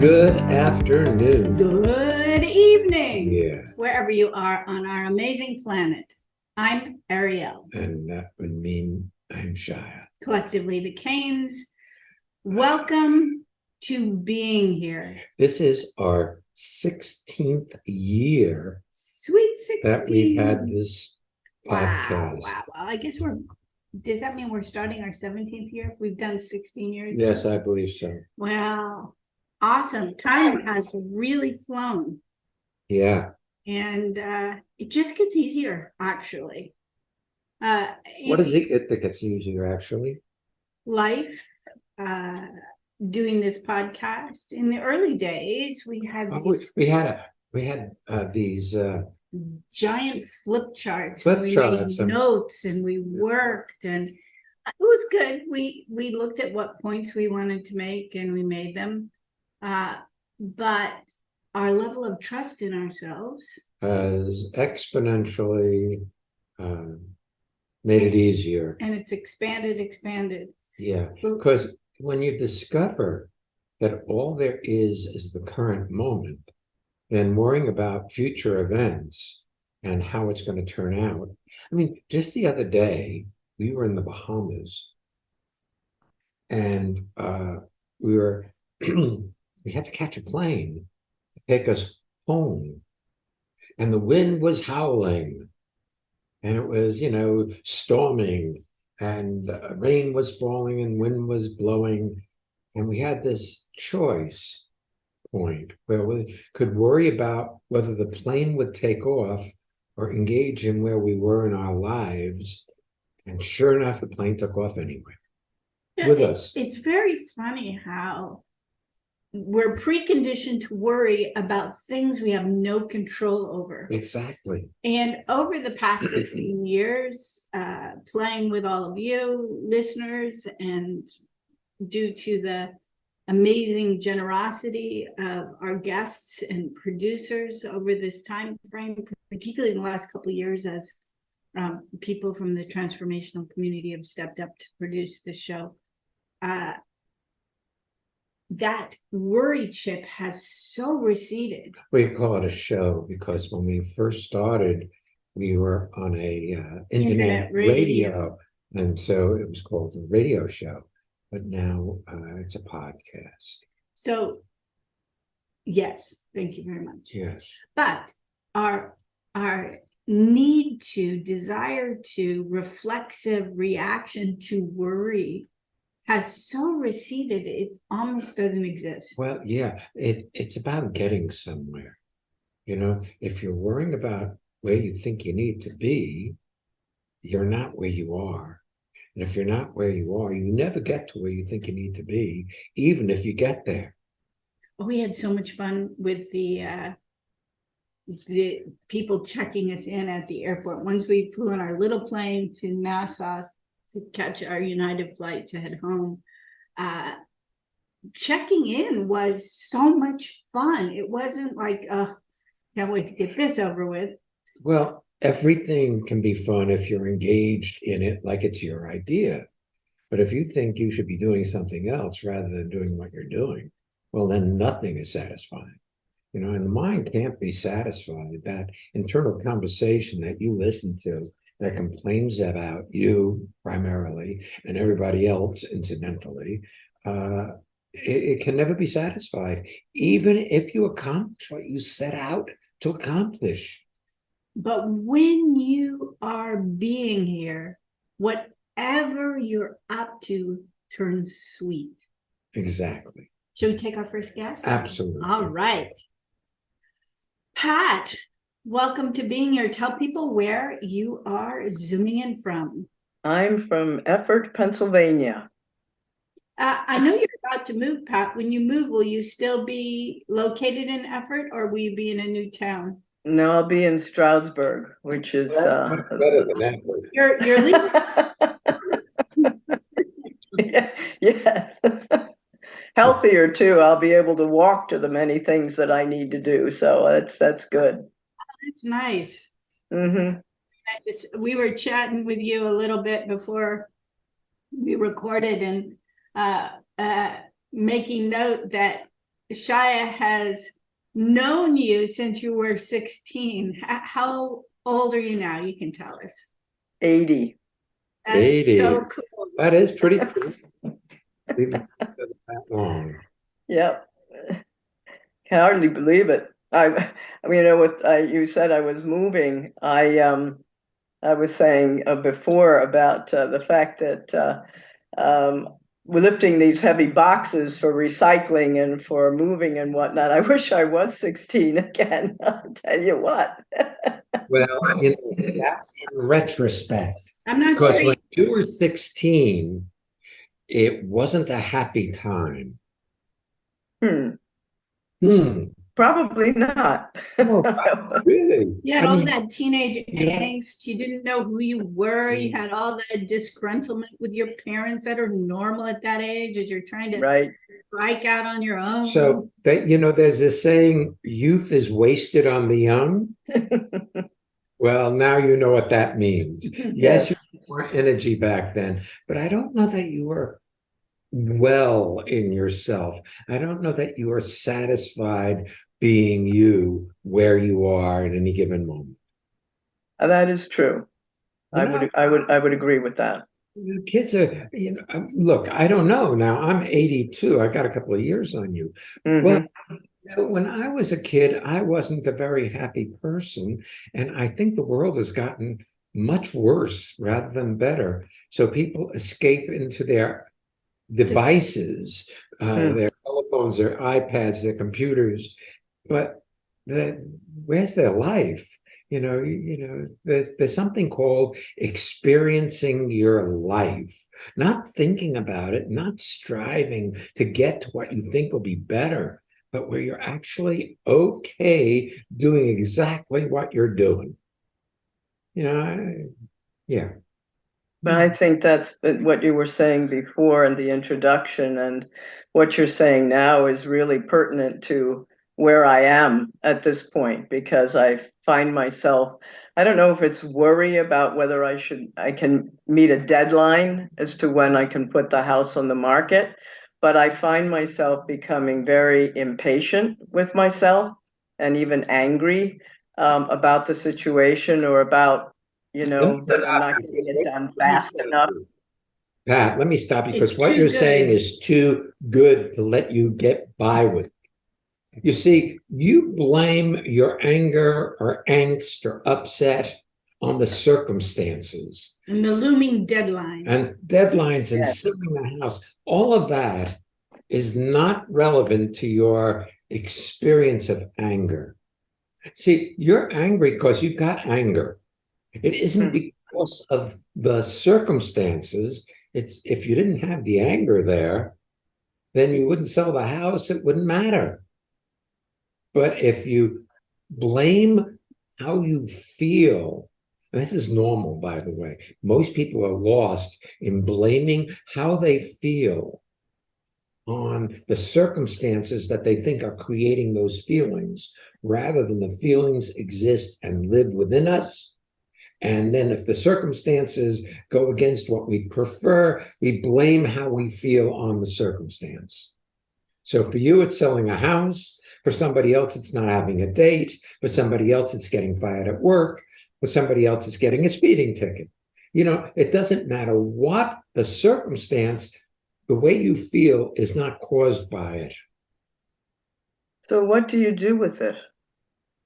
Good afternoon. Good evening, Yeah. wherever you are on our amazing planet. I'm Ariel, And that would mean I'm Shya. collectively the Canes. Welcome to being here. This is our 16th year Sweet 16. that we've had this Wow, podcast. wow. I guess does that mean we're starting our 17th year? We've done 16 years. Yes, I believe so. Wow. Awesome. Time has really flown. Yeah. And it just gets easier, actually. What is it that gets easier, actually? Life, doing this podcast. In the early days, we had these these giant flip charts. Flip charts made notes and we worked, and it was good. We looked at what points we wanted to make and we made them. But our level of trust in ourselves has exponentially made it easier. And it's expanded. Yeah, because when you discover that all there is the current moment, then worrying about future events and how it's going to turn out. I mean, just the other day, we were in the Bahamas and we had to catch a plane to take us home. And the wind was howling and it was, storming and rain was falling and wind was blowing. And we had this choice point where we could worry about whether the plane would take off or engage in where we were in our lives. And sure enough, the plane took off anyway with us. It's very funny how we're preconditioned to worry about things we have no control over. Exactly. And over the past 16 years, playing with all of you listeners, and due to the amazing generosity of our guests and producers over this time frame, particularly in the last couple of years, as people from the transformational community have stepped up to produce this show, that worry chip has so receded. We call it a show because when we first started, we were on a internet radio, and so it was called a radio show. But now it's a podcast. So, yes, thank you very much. Yes. But our need to, desire to, reflexive reaction to worry has so receded, it almost doesn't exist. Well, yeah, it's about getting somewhere. If you're worrying about where you think you need to be, you're not where you are. And if you're not where you are, you never get to where you think you need to be, even if you get there. We had so much fun with the people checking us in at the airport. Once we flew in our little plane to Nassau to catch our United flight to head home, checking in was so much fun. It wasn't like, can't wait to get this over with. Well, everything can be fun if you're engaged in it like it's your idea. But if you think you should be doing something else rather than doing what you're doing, well, then nothing is satisfying. And the mind can't be satisfied. That internal conversation that you listen to that complains about you primarily and everybody else incidentally, it can never be satisfied, even if you accomplish what you set out to accomplish. But when you are being here, whatever you're up to turns sweet. Exactly. Should we take our first guest? Absolutely. All right. Pat, welcome to being here. Tell people where you are zooming in from. I'm from Effort, Pennsylvania. I know you're about to move, Pat. When you move, will you still be located in Effort, or will you be in a new town? No, I'll be in Stroudsburg, which is better than Effort. You're leaving. Yes. Healthier too. I'll be able to walk to the many things that I need to do. So that's good. That's nice. Mm-hmm. We were chatting with you a little bit before we recorded, and making note that Shia has known you since you were 16. How old are you now? You can tell us. 80. That's 80. so cool. That is pretty cool. We've been together that long. Yep. Can hardly believe it. I mean, you know, with you said I was moving. I was saying before about the fact that we're lifting these heavy boxes for recycling and for moving and whatnot. I wish I was 16 again. I'll tell you what. Well, you know, that's in retrospect. I'm not Because sure. when you were 16, it wasn't a happy time. Hmm. Probably not. Oh, really? You had I all mean, that teenage angst. You didn't know who you were. You had all that disgruntlement with your parents that are normal at that age as you're trying to Right. strike out on your own. so that you know, there's this saying, youth is wasted on the young. Well, now you know what that means. Yes, you had more energy back then, but I don't know that you were well in yourself. I don't know that you are satisfied being you where you are at any given moment. That is true. You know, I would agree with that. kids are, you know, look, I don't know now. I'm 82. I got a couple of years on you. Well, Mhm. you know, when I was a kid, I wasn't a very happy person. And I think the world has gotten much worse rather than better. So people escape into their devices, Mm. their telephones, their iPads, their computers, but where's their life? There's something called experiencing your life, not thinking about it, not striving to get to what you think will be better, but where you're actually okay doing exactly what you're doing. Yeah. But I think that's what you were saying before in the introduction, and what you're saying now is really pertinent to where I am at this point, because I find myself, I don't know if it's worry about whether I can meet a deadline as to when I can put the house on the market, but I find myself becoming very impatient with myself and even angry about the situation, or about Let me that I'm stop not you getting because it done fast enough. Pat, let me stop you It's because what too you're saying good. is too good to let you get by with. You see, you blame your anger or angst or upset on the circumstances And the looming deadline. and deadlines and Yeah. selling the house. All of that is not relevant to your experience of anger. See, you're angry because you've got anger. It isn't Hmm. because of the circumstances. It's if you didn't have the anger there, then you wouldn't sell the house. It wouldn't matter. But if you blame how you feel, and this is normal, by the way, most people are lost in blaming how they feel on the circumstances that they think are creating those feelings, rather than the feelings exist and live within us. And then if the circumstances go against what we prefer, we blame how we feel on the circumstance. So for you, it's selling a house. For somebody else, it's not having a date. For somebody else, it's getting fired at work. For somebody else, it's getting a speeding ticket. It doesn't matter what the circumstance, the way you feel is not caused by it. So what do you do with it?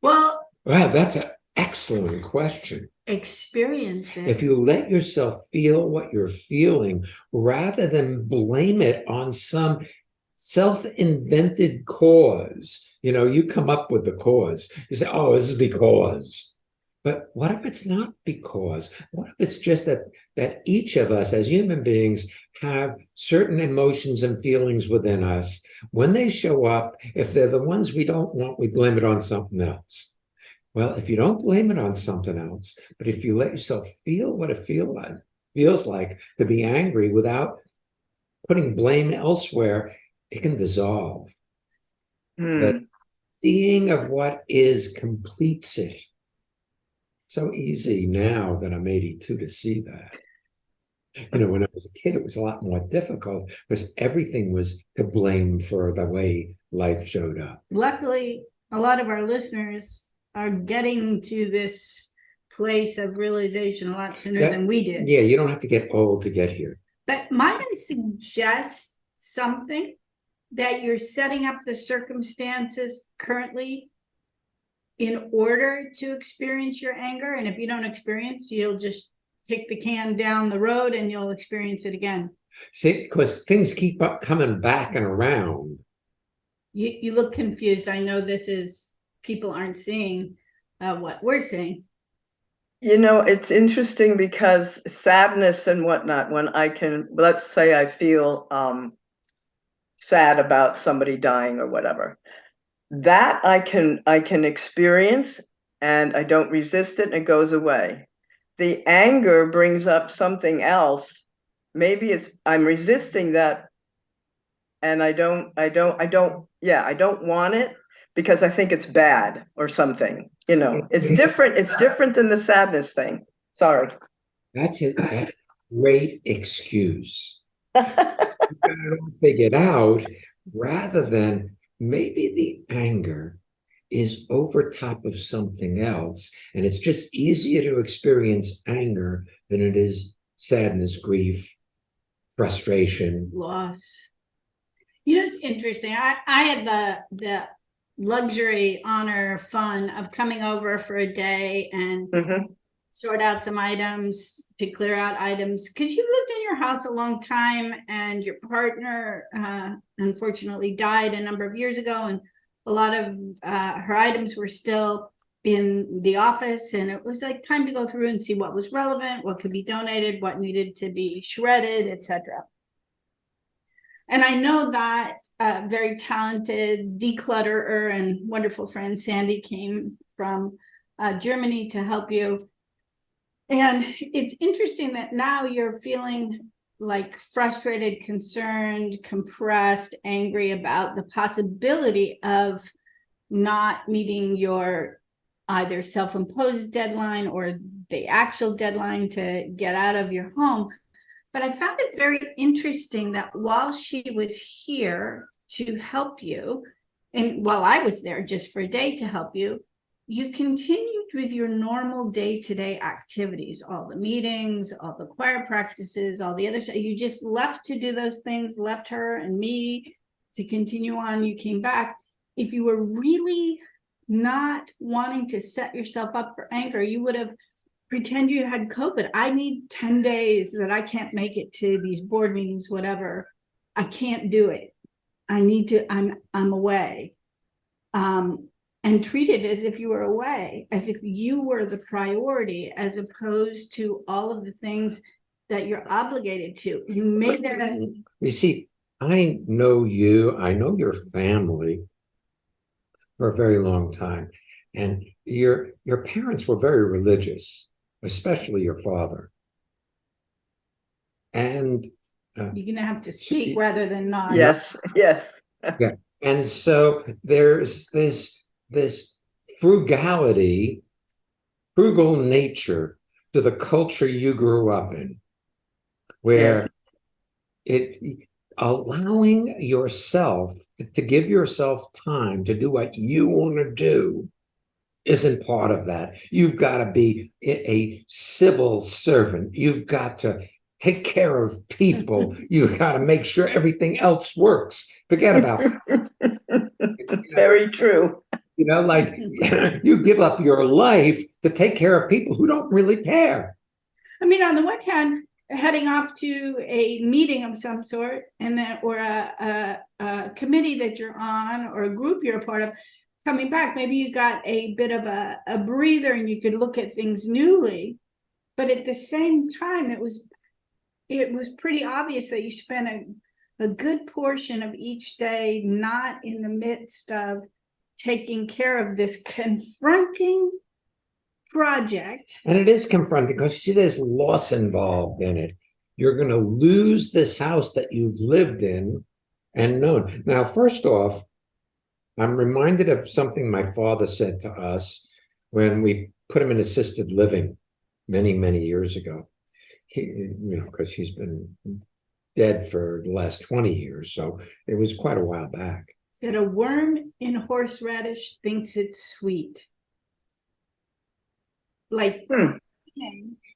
Well, Wow, that's an excellent question. experience it. If you let yourself feel what you're feeling, rather than blame it on some self-invented cause, you come up with the cause. You say, oh, this is because. But what if it's not because? What if it's just that each of us as human beings have certain emotions and feelings within us? When they show up, if they're the ones we don't want, we blame it on something else. Well, if you don't blame it on something else, but if you let yourself feel what it feels like to be angry without putting blame elsewhere, it can dissolve. The Hmm. seeing of what is completes it. So easy now that I'm 82 to see that. When I was a kid, it was a lot more difficult because everything was to blame for the way life showed up. Luckily, a lot of our listeners are getting to this place of realization a lot sooner than we did. Yeah, you don't have to get old to get here. But might I suggest something that you're setting up the circumstances currently in order to experience your anger? And if you don't experience, you'll just kick the can down the road and you'll experience it again. See, because things keep up coming back and around. You look confused. I know this is, people aren't seeing what we're seeing. It's interesting because sadness and whatnot, when let's say I feel sad about somebody dying or whatever, that I can experience and I don't resist it and it goes away. The anger brings up something else. Maybe I'm resisting that and I don't want it because I think it's bad or something. It's different than the sadness thing. Sorry. That's a great excuse. You got it all figured out, rather than maybe the anger is over top of something else, and it's just easier to experience anger than it is sadness, grief, frustration, Loss. It's interesting. I had the luxury, honor, fun of coming over for a day and sort out some items, to clear out items, because you lived in your house a long time and your partner unfortunately died a number of years ago, and a lot of her items were still in the office, and it was like time to go through and see what was relevant, what could be donated, what needed to be shredded, etc. And I know that very talented declutterer and wonderful friend Sandy came from Germany to help you. And it's interesting that now you're feeling like frustrated, concerned, compressed, angry about the possibility of not meeting your either self-imposed deadline or the actual deadline to get out of your home. But I found it very interesting that while she was here to help you, and while I was there just for a day to help you, you continued with your normal day-to-day activities, all the meetings, all the choir practices, all the other stuff. You just left to do those things, left her and me to continue on. You came back. If you were really not wanting to set yourself up for anger, you would have pretend you had COVID. I need 10 days that I can't make it to these board meetings, whatever. I can't do it. I need to, I'm away. And treat it as if you were away, as if you were the priority, as opposed to all of the things that you're obligated to. You made that. You see, I know you, I know your family for a very long time. And your parents were very religious, especially your father. And you're gonna have to speak rather than not. Yes. Yeah. And so there's this frugal nature to the culture you grew up in, where allowing yourself to give yourself time to do what you want to do isn't part of that. You've got to be a civil servant. You've got to take care of people. You've got to make sure everything else works. Forget about it. Very true. Like you give up your life to take care of people who don't really care. I mean, on the one hand, heading off to a meeting of some sort, and then or a committee that you're on or a group you're a part of, coming back, maybe you got a bit of a breather and you could look at things newly. But at the same time, it was pretty obvious that you spent a good portion of each day not in the midst of taking care of this confronting project. And it is confronting because you see there's loss involved in it. You're going to lose this house that you've lived in and known. Now, first off, I'm reminded of something my father said to us when we put him in assisted living many, many years ago. because he's been dead for the last 20 years, so it was quite a while back. Said a worm in horseradish thinks it's sweet. Like,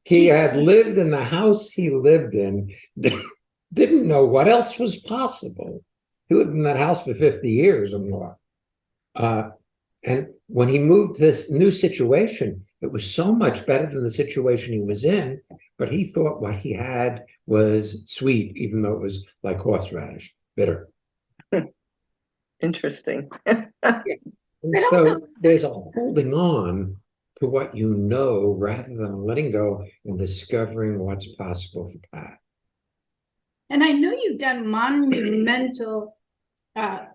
He had lived in the house he lived in, didn't know what else was possible. He lived in that house for 50 years or more. And when he moved this new situation, it was so much better than the situation he was in, but he thought what he had was sweet, even though it was like horseradish, bitter. Interesting. And so there's a holding on to what you know rather than letting go and discovering what's possible for Pat. And I know you've done monumental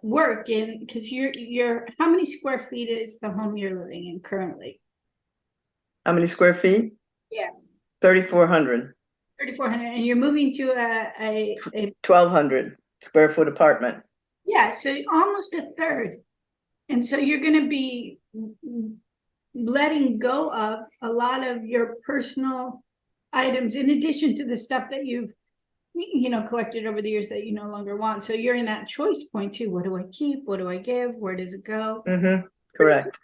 work in, because you're how many square feet is the home you're living in currently? How many square feet? Yeah. 3,400. 3,400, and you're moving to a 1,200 square foot apartment. yeah, so almost a third. And so you're going to be letting go of a lot of your personal items in addition to the stuff that you've collected over the years that you no longer want. So you're in that choice point too. What do I keep? What do I give? Where does it go? Correct.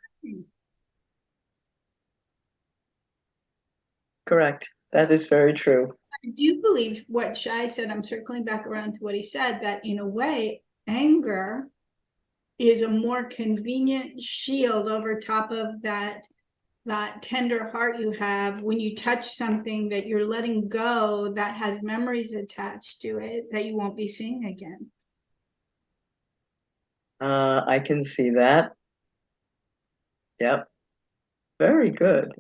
Correct. That is very true. I do believe what Shai said. I'm circling back around to what he said, that in a way, anger is a more convenient shield over top of that tender heart you have when you touch something that you're letting go that has memories attached to it that you won't be seeing again. I can see that. Yep. Very good.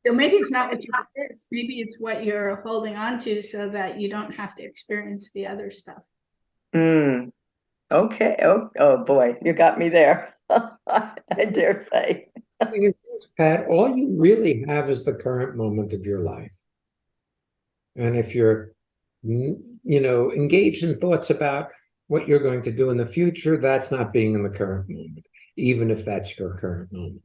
So maybe it's not what you want this. Maybe it's what you're holding on to so that you don't have to experience the other stuff. Okay. Oh boy, you got me there. I dare say. Pat, all you really have is the current moment of your life. And if you're, engaged in thoughts about what you're going to do in the future, that's not being in the current moment, even if that's your current moment.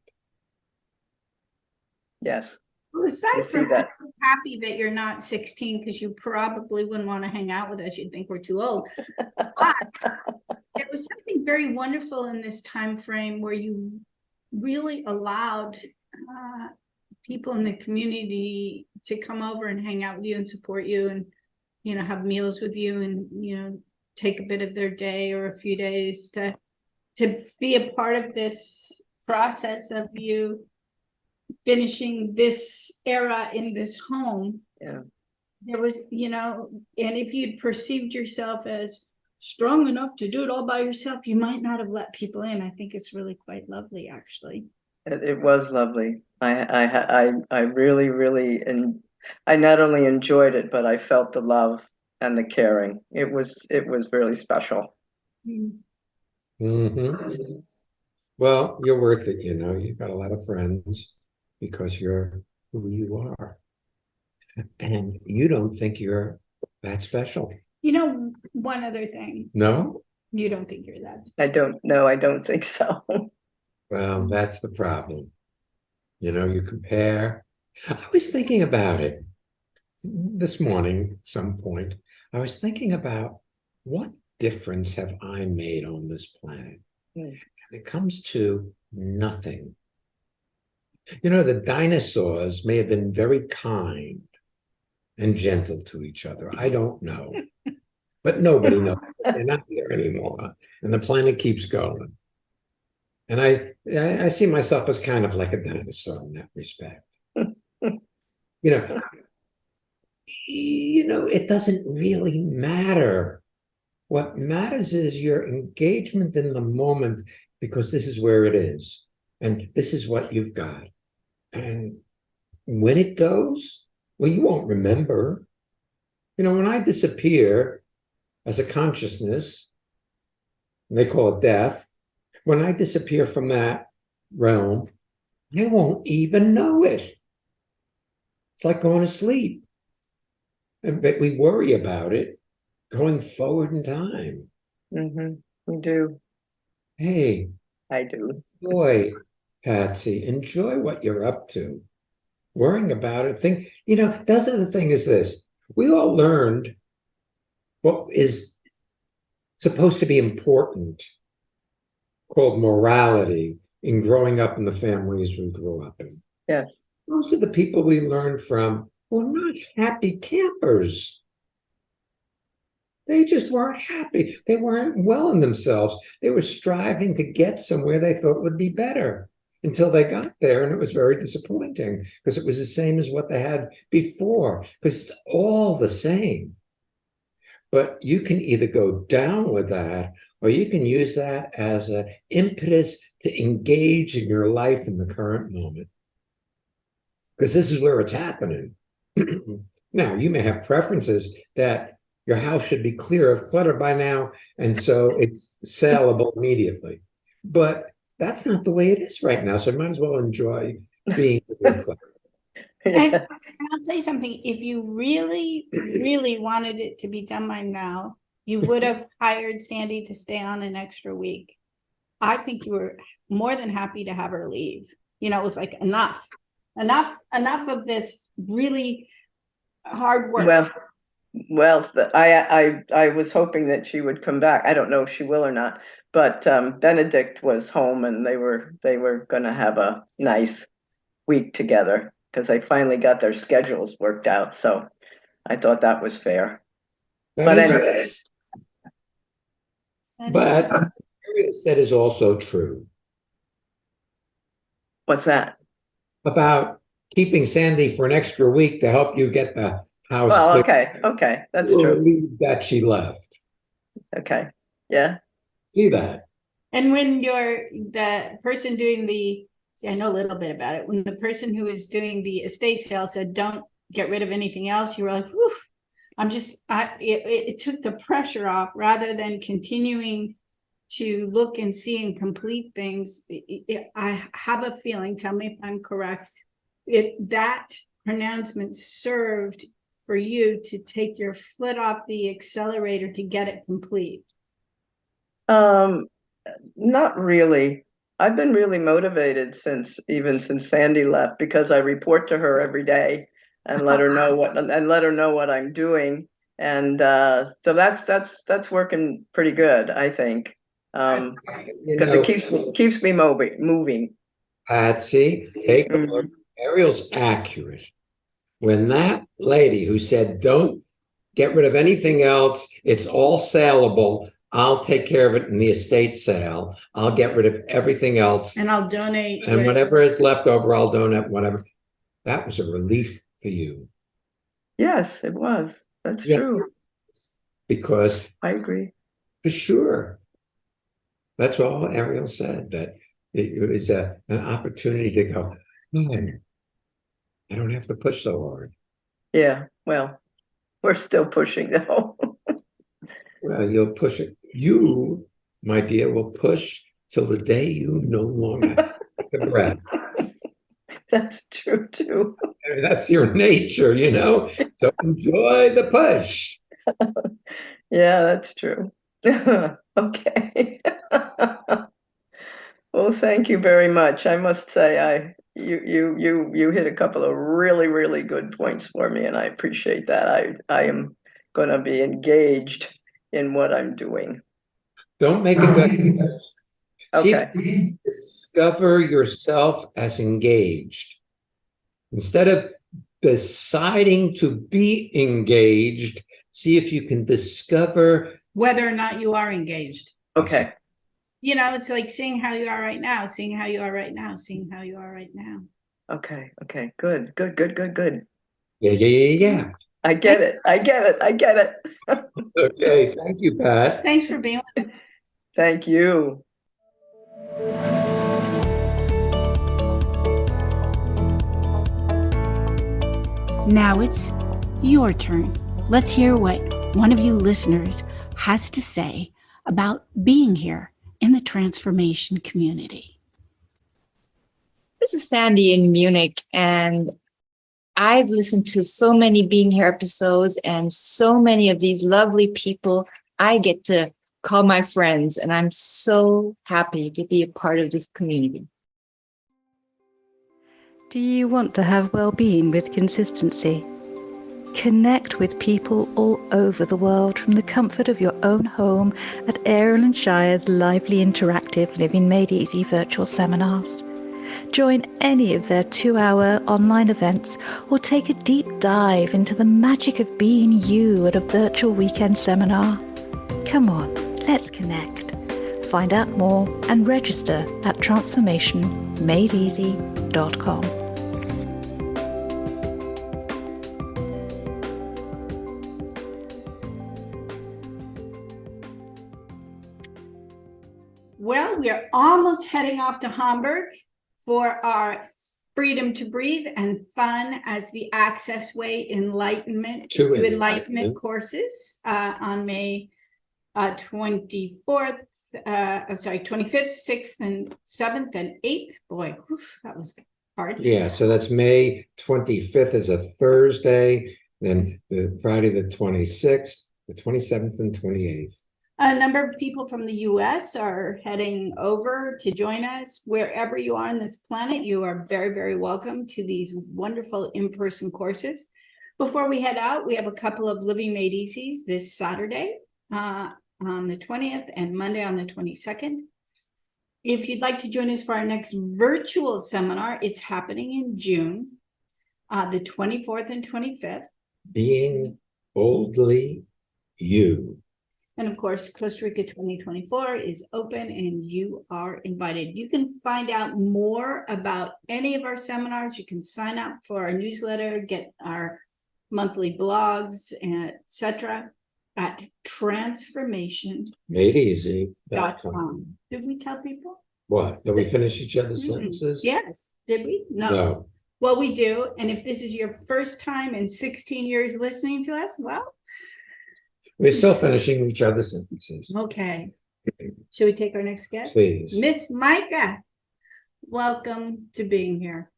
Yes. Well, aside from that, I'm happy that you're not 16, because you probably wouldn't want to hang out with us. You'd think we're too old. But there was something very wonderful in this time frame where you really allowed people in the community to come over and hang out with you and support you and have meals with you and take a bit of their day or a few days to be a part of this process of you finishing this era in this home. Yeah. There was, and if you'd perceived yourself as strong enough to do it all by yourself, you might not have let people in. I think it's really quite lovely, actually. It was lovely. I really, really, and I not only enjoyed it, but I felt the love and the caring. It was really special. Well, you're worth it. You've got a lot of friends because you're who you are, and you don't think you're that special. One other thing. No, you don't think you're that special. I don't think so. Well, that's the problem. You compare. I was thinking about it this morning, some point. I was thinking about what difference have I made on this planet? And it comes to nothing. The dinosaurs may have been very kind and gentle to each other. I don't know. But nobody knows. They're not there anymore. And the planet keeps going. And I see myself as kind of like a dinosaur in that respect. It doesn't really matter. What matters is your engagement in the moment, because this is where it is. And this is what you've got. And when it goes, well, you won't remember. When I disappear as a consciousness, and they call it death, when I disappear from that realm, I won't even know it. It's like going to sleep. But we worry about it going forward in time. You do. Hey, I do. enjoy, Patsy. Enjoy what you're up to. worrying about it. That's the other thing is this. We all learned what is supposed to be important, called morality, in growing up in the families we grew up in. Yes. Most of the people we learned from were not happy campers. They just weren't happy. They weren't well in themselves. They were striving to get somewhere they thought would be better until they got there. And it was very disappointing because it was the same as what they had before, because it's all the same. But you can either go down with that or you can use that as an impetus to engage in your life in the current moment. Because this is where it's happening. Now, you may have preferences that your house should be clear of clutter by now, and so it's saleable immediately. But that's not the way it is right now. So I might as well enjoy being clutter. And I'll tell you something, if you really, really wanted it to be done by now, you would have hired Sandy to stay on an extra week. I think you were more than happy to have her leave. It was like enough of this really hard work. Well, I was hoping that she would come back. I don't know if she will or not, but Benedict was home and they were going to have a nice week together because they finally got their schedules worked out. So I thought that was fair. But anyway. But what you said is also true. What's that? About keeping Sandy for an extra week to help you get the house clear. Okay, that's true. Relieved that she left. Okay, yeah. See that? And when the person doing I know a little bit about it. When the person who is doing the estate sale said, "Don't get rid of anything else," you were like, "Whew." It took the pressure off rather than continuing to look and see and complete things. I have a feeling, tell me if I'm correct, that pronouncement served for you to take your foot off the accelerator to get it complete. Not really. I've been really motivated since Sandy left because I report to her every day and let her know what I'm doing. And so that's working pretty good, I think. Because it keeps me moving. Patsy, take a look. Ariel's accurate. When that lady who said, "Don't get rid of anything else, it's all saleable, I'll take care of it in the estate sale. I'll get rid of everything else. And I'll donate. And whatever is left over, I'll donate, whatever." That was a relief for you. Yes, it was. That's true. Because I agree. For sure. That's all Ariel said, that it was an opportunity to go, I don't have to push so hard. Yeah, well, we're still pushing though. Well, you'll push it. You, my dear, will push till the day you no longer take a breath. That's true too. That's your nature, So enjoy the push. Yeah, that's true. Okay. Well, thank you very much. I must say, you hit a couple of really, really good points for me, and I appreciate that. I am going to be engaged in what I'm doing. Don't make a good. Okay. Discover yourself as engaged. Instead of deciding to be engaged, see if you can discover whether or not you are engaged. Okay. It's like seeing how you are right now, seeing how you are right now, seeing how you are right now. Okay. Good. Yeah. I get it. Okay. Thank you, Pat. Thanks for being with us. Thank you. Now it's your turn. Let's hear what one of you listeners has to say about being here in the transformation community. This is Sandy in Munich, and I've listened to so many Being Here episodes and so many of these lovely people I get to call my friends, and I'm so happy to be a part of this community. Do you want to have well-being with consistency? Connect with people all over the world from the comfort of your own home at Ariel and Shya's lively interactive Living Made Easy virtual seminars. Join any of their 2-hour online events or take a deep dive into the magic of being you at a virtual weekend seminar. Come on, let's connect. Find out more and register at transformationmadeeasy.com. Well, we are almost heading off to Hamburg for our Freedom to Breathe and Fun as the Access Way Enlightenment To to Enlightenment. courses on May 25th, 6th, and 7th, and 8th. Boy, whew, that was hard. Yeah, so that's May 25th is a Thursday, then the Friday the 26th, the 27th, and 28th. A number of people from the US are heading over to join us. Wherever you are on this planet, you are very, very welcome to these wonderful in-person courses. Before we head out, we have a couple of Living Made Easies this Saturday on the 20th and Monday on the 22nd. If you'd like to join us for our next virtual seminar, it's happening in June, the 24th and 25th. Being boldly you. And of course, Costa Rica 2024 is open and you are invited. You can find out more about any of our seminars. You can sign up for our newsletter, get our monthly blogs, etc. at transformationmadeeasy.com. Did we tell people? What? Did we finish each other's sentences? Yes. Did we? No. Well, we do. And if this is your first time in 16 years listening to us, well, We're still finishing each other's sentences. okay. Should we take our next guest? Please. Miss Micah, welcome to being here.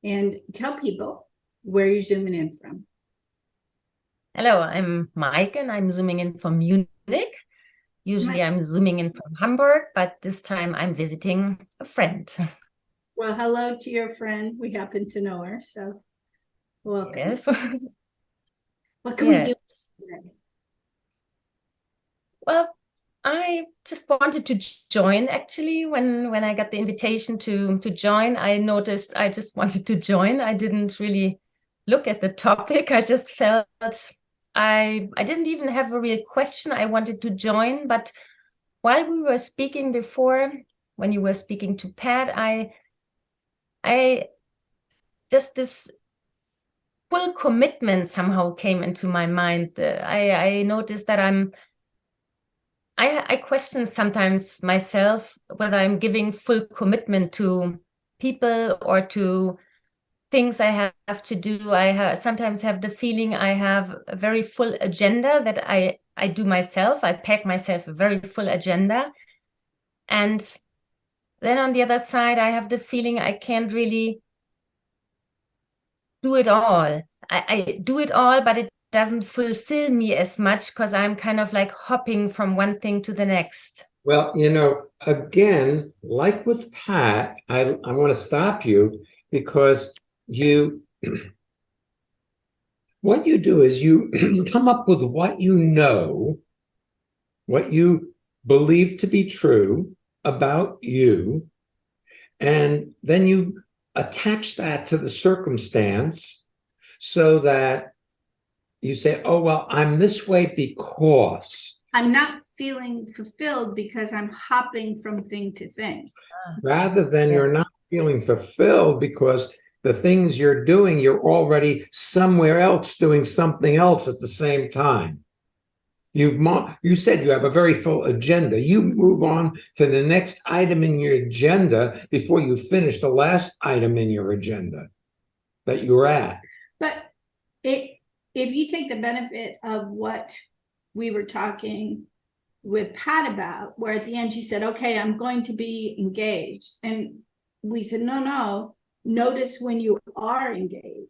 And tell people where you're zooming in from. Hello, I'm Mike and I'm zooming in from Munich. Usually I'm zooming in from Hamburg, but this time I'm visiting a friend. Well, hello to your friend. We happen to know her, so welcome. Yes. What can we do today? Well, I just wanted to join actually. When I got the invitation to join, I noticed I just wanted to join. I didn't really look at the topic. I just felt I didn't even have a real question. I wanted to join, but while we were speaking before, when you were speaking to Pat, I just this full commitment somehow came into my mind. I noticed that I question sometimes myself whether I'm giving full commitment to people or to things I have to do. I sometimes have the feeling I have a very full agenda that I do myself. I pack myself a very full agenda. And then on the other side, I have the feeling I can't really do it all. I do it all, but it doesn't fulfill me as much because I'm kind of like hopping from one thing to the next. Well, again, like with Pat, I want to stop you because what you do is you come up with what you know, what you believe to be true about you, and then you attach that to the circumstance so that you say, oh, well, I'm this way because I'm not feeling fulfilled because I'm hopping from thing to thing. rather than you're not feeling fulfilled because the things you're doing, you're already somewhere else doing something else at the same time. You said you have a very full agenda. You move on to the next item in your agenda before you finish the last item in your agenda that you're at. But if you take the benefit of what we were talking with Pat about, where at the end she said, okay, I'm going to be engaged. And we said, no, notice when you are engaged.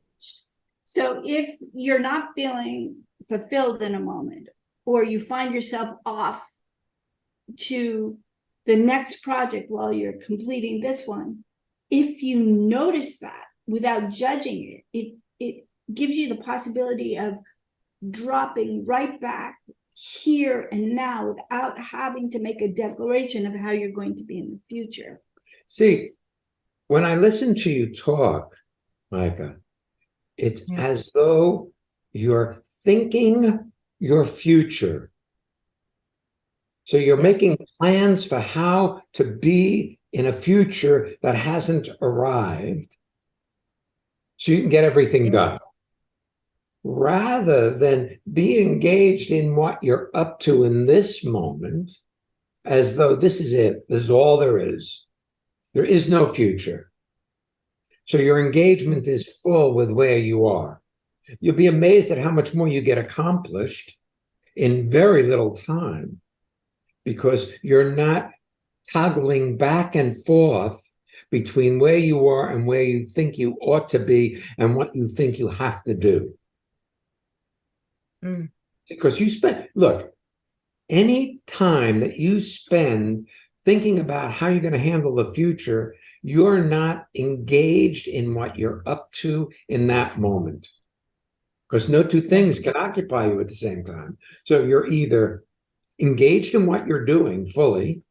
So if you're not feeling fulfilled in a moment, or you find yourself off to the next project while you're completing this one, if you notice that without judging it gives you the possibility of dropping right back here and now without having to make a declaration of how you're going to be in the future. See, when I listen to you talk, Micah, it's as though you're thinking your future. So you're making plans for how to be in a future that hasn't arrived, so you can get everything done, rather than be engaged in what you're up to in this moment, as though this is it, this is all there is. There is no future. So your engagement is full with where you are. You'll be amazed at how much more you get accomplished in very little time, because you're not toggling back and forth between where you are and where you think you ought to be and what you think you have to do. Because look, any time that you spend thinking about how you're going to handle the future, you're not engaged in what you're up to in that moment. Because no two things can occupy you at the same time. So you're either engaged in what you're doing fully,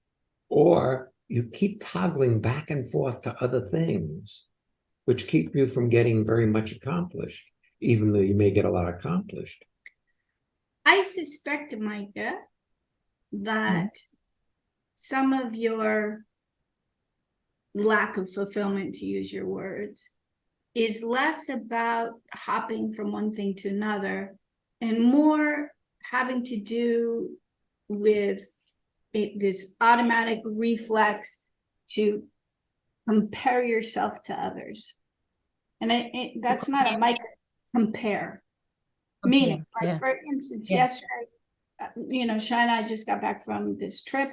or you keep toggling back and forth to other things, which keep you from getting very much accomplished, even though you may get a lot accomplished. I suspect, Micah, that some of your lack of fulfillment, to use your words, is less about hopping from one thing to another and more having to do with this automatic reflex to compare yourself to others. And that's not a Micah compare. Meaning, like for instance, yesterday, Shya and I just got back from this trip.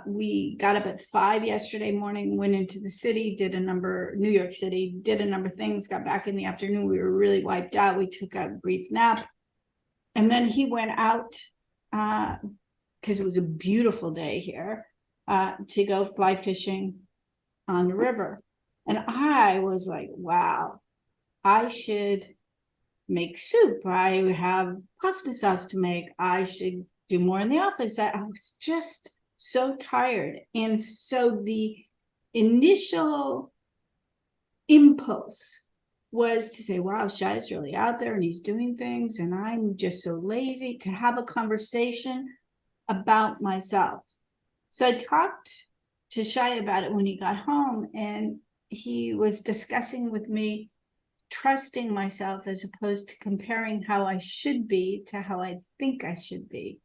We got up at 5 yesterday morning, went into the city, New York City, did a number of things, got back in the afternoon. We were really wiped out. We took a brief nap. And then he went out, because it was a beautiful day here, to go fly fishing on the river. And I was like, wow, I should make soup. I have pasta sauce to make. I should do more in the office. I was just so tired. And so the initial impulse was to say, wow, Shya's really out there and he's doing things and I'm just so lazy, to have a conversation about myself. So I talked to Shya about it when he got home, and he was discussing with me trusting myself as opposed to comparing how I should be to how I think I should be.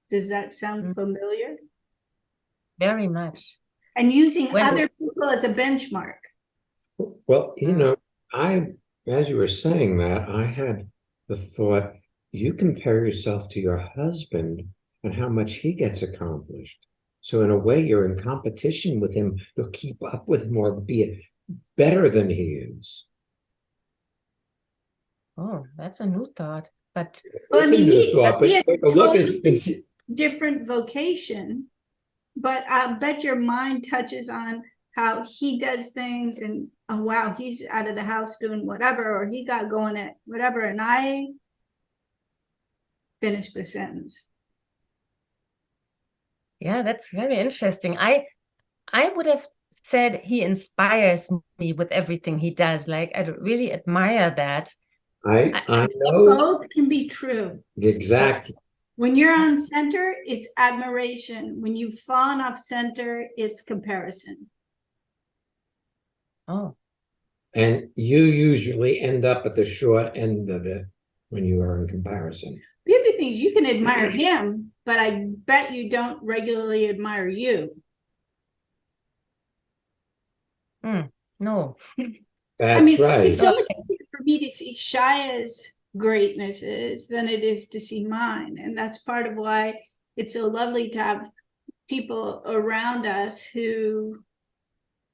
Does that sound familiar? Very much. And using other people as a benchmark. Well, as you were saying that, I had the thought, you compare yourself to your husband and how much he gets accomplished. So in a way, you're in competition with him. You'll keep up with him or be better than he is. Oh, that's a new thought. But well, I mean, he has a totally see. different vocation, but I bet your mind touches on how he does things, and oh wow, he's out of the house doing whatever, or he got going at whatever, and I finished the sentence. Yeah, that's very interesting. I would have said he inspires me with everything he does. Like, I really admire that. I know both can be true. exactly. When you're on center, it's admiration. When you've fallen off center, it's comparison. Oh. And you usually end up at the short end of it when you are in comparison. The other thing is you can admire him, but I bet you don't regularly admire you. No. That's right. It's so much easier for me to see Shya's greatnesses than it is to see mine. And that's part of why it's so lovely to have people around us who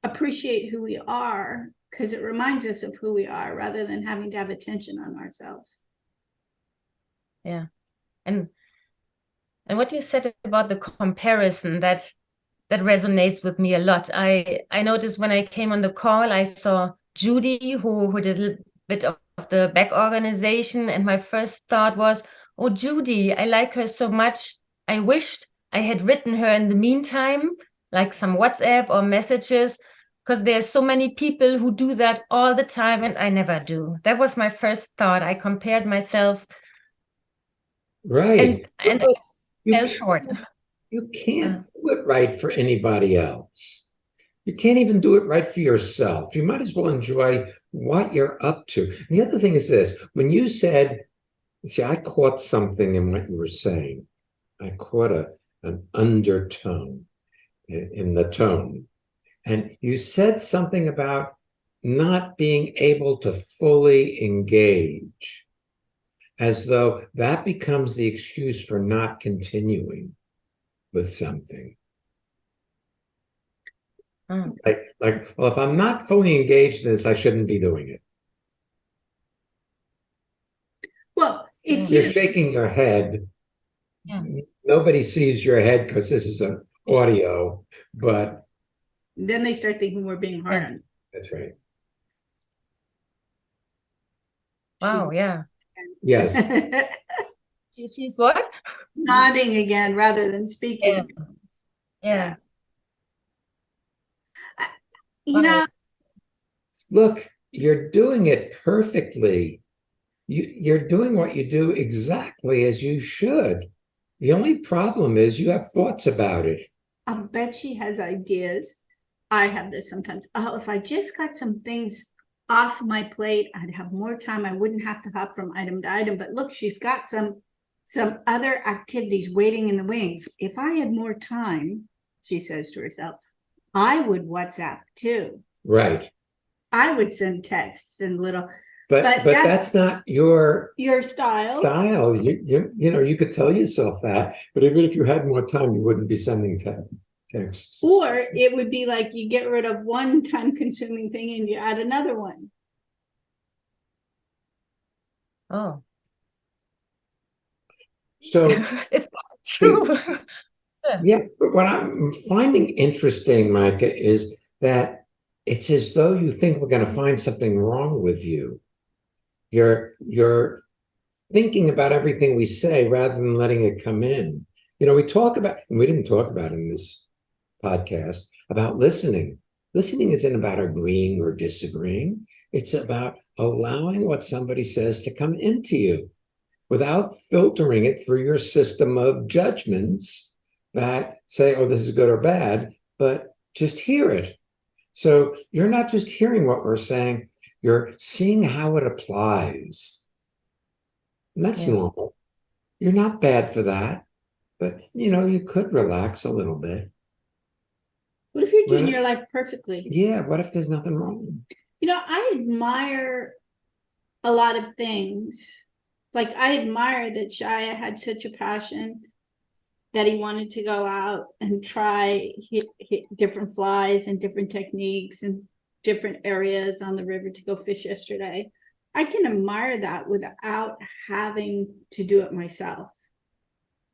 appreciate who we are, because it reminds us of who we are rather than having to have attention on ourselves. Yeah. And what you said about the comparison, that that resonates with me a lot. I noticed when I came on the call, I saw Judy, who did a little bit of the back organization, and my first thought was, oh, Judy, I like her so much. I wished I had written her in the meantime, like some WhatsApp or messages, because there's so many people who do that all the time, and I never do. That was my first thought. I compared myself, Right. and I You fell can't, short. you can't do it right for anybody else. You can't even do it right for yourself. You might as well enjoy what you're up to. And the other thing is this, when you said, see, I caught something in what you were saying. I caught an undertone in the tone. And you said something about not being able to fully engage, as though that becomes the excuse for not continuing with something. Oh. Like, well, if I'm not fully engaged in this, I shouldn't be doing it. Well, if You're you, shaking your head. Yeah. Nobody sees your head because this is an audio, but then they start thinking we're being hard Yeah. on. that's right. Wow, yeah. Yes. She's what? Nodding again rather than speaking. Yeah. You know, Look, you're doing it perfectly. You're doing what you do exactly as you should. The only problem is you have thoughts about it. I bet she has ideas. I have this sometimes. Oh, if I just got some things off my plate, I'd have more time. I wouldn't have to hop from item to item. But look, she's got some other activities waiting in the wings. If I had more time, she says to herself, I would WhatsApp too. Right. I would send texts and little, But that's not your style. style. You could tell yourself that, but even if you had more time, you wouldn't be sending texts. Or it would be like you get rid of one time consuming thing and you add another one. Oh. So It's true. yeah, but what I'm finding interesting, Micah, is that it's as though you think we're going to find something wrong with you. You're thinking about everything we say rather than letting it come in. We talk about, and we didn't talk about in this podcast, about listening. Listening isn't about agreeing or disagreeing. It's about allowing what somebody says to come into you without filtering it through your system of judgments that say, oh, this is good or bad, but just hear it. So you're not just hearing what we're saying, you're seeing how it applies. And that's normal. You're not bad for that, but you could relax a little bit. What if you're doing your life perfectly? Yeah, what if there's nothing wrong? I admire a lot of things. Like I admire that Shya had such a passion that he wanted to go out and try hit different flies and different techniques and different areas on the river to go fish yesterday. I can admire that without having to do it myself.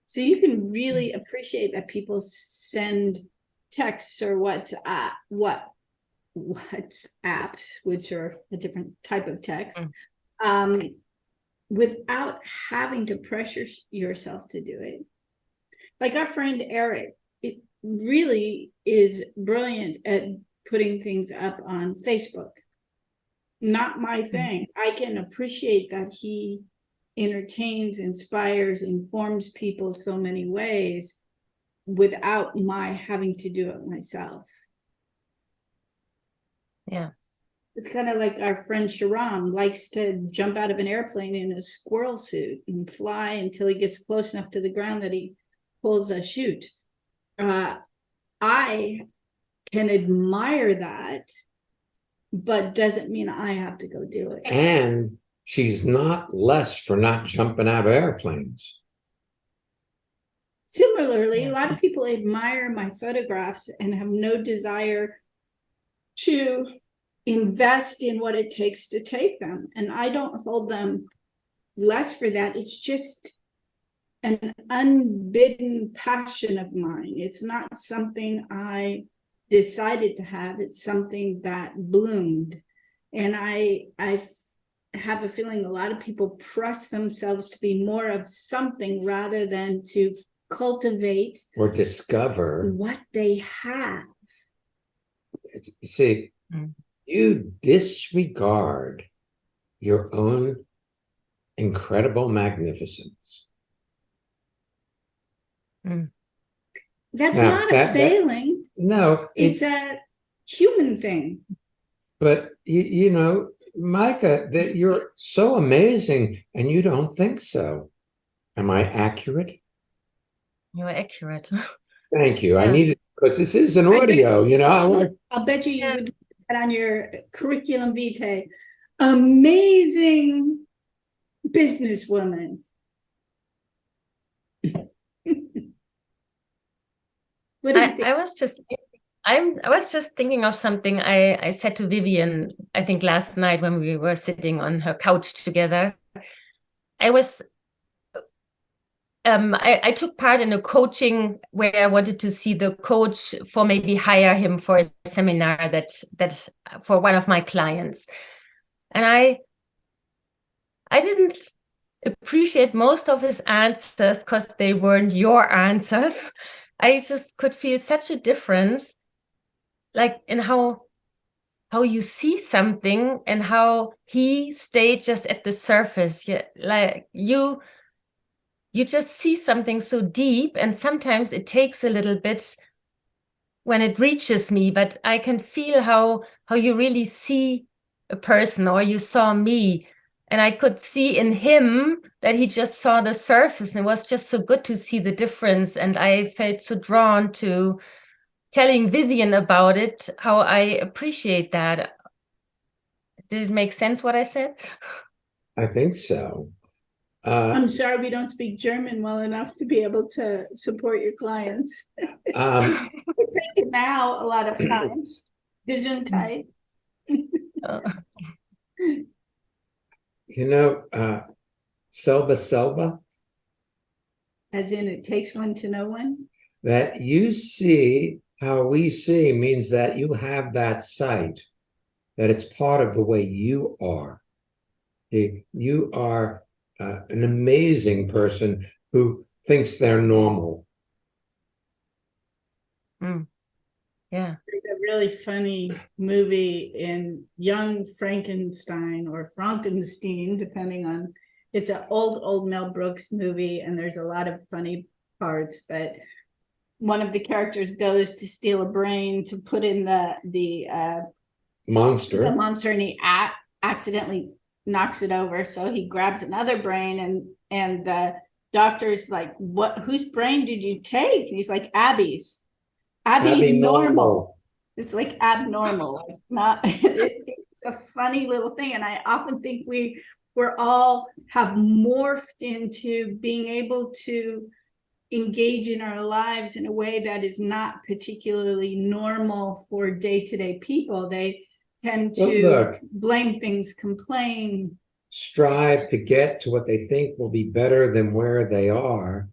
So you can really appreciate that people send texts or WhatsApps, which are a different type of text, without having to pressure yourself to do it. Like our friend Eric, it really is brilliant at putting things up on Facebook. Not my thing. I can appreciate that he entertains, inspires, informs people so many ways without my having to do it myself. Yeah. It's kind of like our friend Sharam likes to jump out of an airplane in a squirrel suit and fly until he gets close enough to the ground that he pulls a chute. I can admire that, but doesn't mean I have to go do it. And she's not less for not jumping out of airplanes. Similarly, a lot of people admire my photographs and have no desire to invest in what it takes to take them. And I don't hold them less for that. It's just an unbidden passion of mine. It's not something I decided to have. It's something that bloomed. And I have a feeling a lot of people press themselves to be more of something rather than to cultivate or discover. what they have. You see, Mm. you disregard your own incredible magnificence. Mm. That's Now, not a failing. No, It's a human thing. but you know, Micah, that you're so amazing and you don't think so. Am I accurate? You're accurate. Thank you. I Yeah. needed, because this is an audio, you know. I'll bet you Yeah. would put that on your curriculum vitae. Amazing businesswoman. What do you think? I was just thinking of something I said to Vivian, I think last night when we were sitting on her couch together. I took part in a coaching where I wanted to see the coach for maybe hire him for a seminar that for one of my clients. And I didn't appreciate most of his answers because they weren't your answers. I just could feel such a difference, like in how you see something and how he stayed just at the surface. Yeah, like you just see something so deep, and sometimes it takes a little bit when it reaches me, but I can feel how you really see a person, or you saw me, and I could see in him that he just saw the surface, and it was just so good to see the difference. And I felt so drawn to telling Vivian about it, how I appreciate that. Did it make sense what I said? I think so. I'm sorry we don't speak German well enough to be able to support your clients. Um, It's like now a lot of times. Gesundheit. you know, Selva, As in it takes one to know one. that you see how we see means that you have that sight, that it's part of the way you are. You are an amazing person who thinks they're normal. Mm. Yeah. There's a really funny movie in Young Frankenstein or Frankenstein, depending on, it's an old Mel Brooks movie, and there's a lot of funny parts, but one of the characters goes to steal a brain to put in the Monster. and he accidentally knocks it over, so he grabs another brain, and the doctor's like, "What? Whose brain did you take?" And he's like, "Abby's." Abby normal. It's like abnormal, like not. It's a funny little thing, and I often think we're all have morphed into being able to engage in our lives in a way that is not particularly normal for day-to-day people. They tend to blame things, complain, strive to get to what they think will be better than where they are,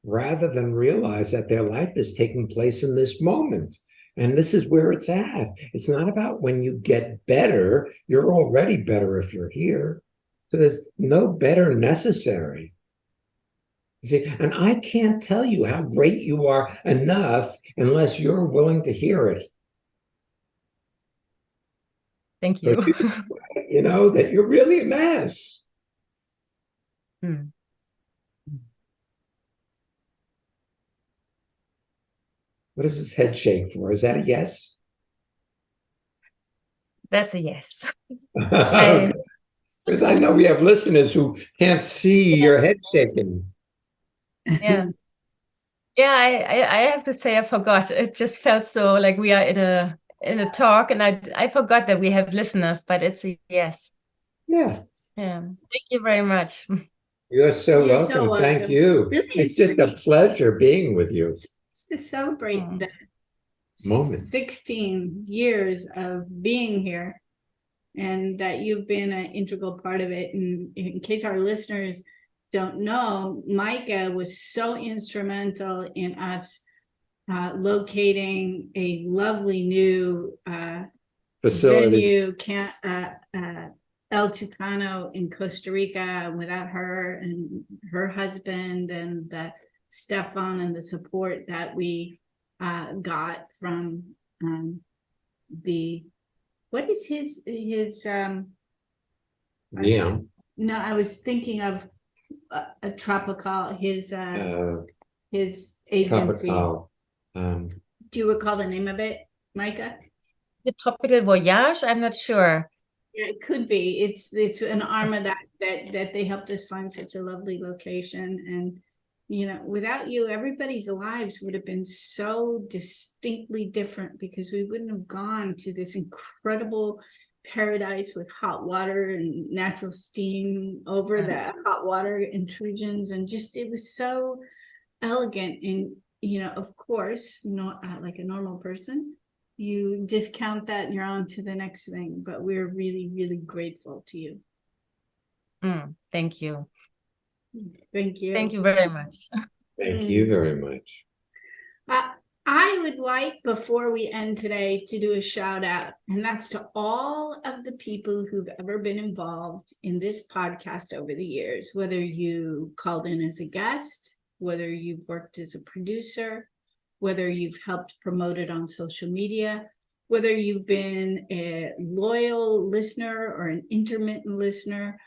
rather than realize that their life is taking place in this moment. And this is where it's at. It's not about when you get better. You're already better if you're here. So there's no better necessary. You see, and I can't tell you how great you are enough unless you're willing to hear it. Thank you. You know, that you're really a mess. Hmm. What does his head shake for? Is that a yes? That's a yes. Because I know we have listeners who can't see your head shaking. Yeah. Yeah, I have to say I forgot. It just felt so like we are in a talk, and I forgot that we have listeners, but it's a yes. Yeah. Yeah. Thank you very much. You're so welcome. Thank you. Really, it's just a pleasure being with you. Just to celebrate the Moment. 16 years of being here, and that you've been an integral part of it. And in case our listeners don't know, Micah was so instrumental in us locating a lovely new Facility. venue, El Tucano in Costa Rica. Without her and her husband and Stefan and the support that we got from what is his Yeah. no, I was thinking of a tropical his agency. Tropical. Do you recall the name of it, Micah? The Tropical Voyage, I'm not sure. Yeah, it could be. It's an arm of that they helped us find such a lovely location. And without you, everybody's lives would have been so distinctly different, because we wouldn't have gone to this incredible paradise with hot water and natural steam over the hot water intrusions, and just it was so elegant. And of course, not like a normal person, you discount that and you're on to the next thing. But we're really, really grateful to you. Thank you. Thank you. Thank you very much. Thank you very much. I would like, before we end today, to do a shout out, and that's to all of the people who've ever been involved in this podcast over the years, whether you called in as a guest, whether you've worked as a producer, whether you've helped promote it on social media, whether you've been a loyal listener or an intermittent listener.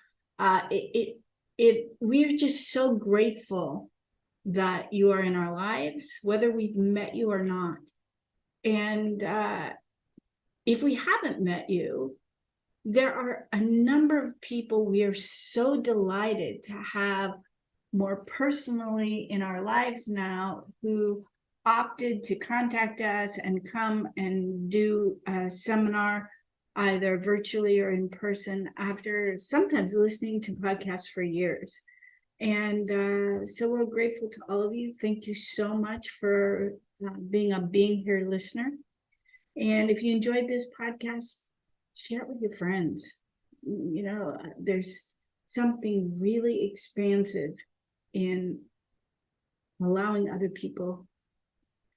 We're just so grateful that you are in our lives, whether we've met you or not. And if we haven't met you, there are a number of people we are so delighted to have more personally in our lives now, who opted to contact us and come and do a seminar, either virtually or in person, after sometimes listening to podcasts for years. And so we're grateful to all of you. Thank you so much for being a Being Here listener. And if you enjoyed this podcast, share it with your friends. There's something really expansive in allowing other people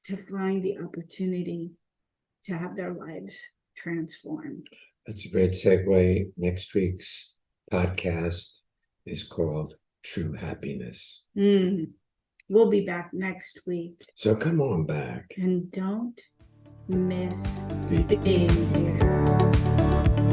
to find the opportunity to have their lives transformed. That's a great segue. Next week's podcast is called True Happiness. We'll be back next week. So come on back. And don't miss being here.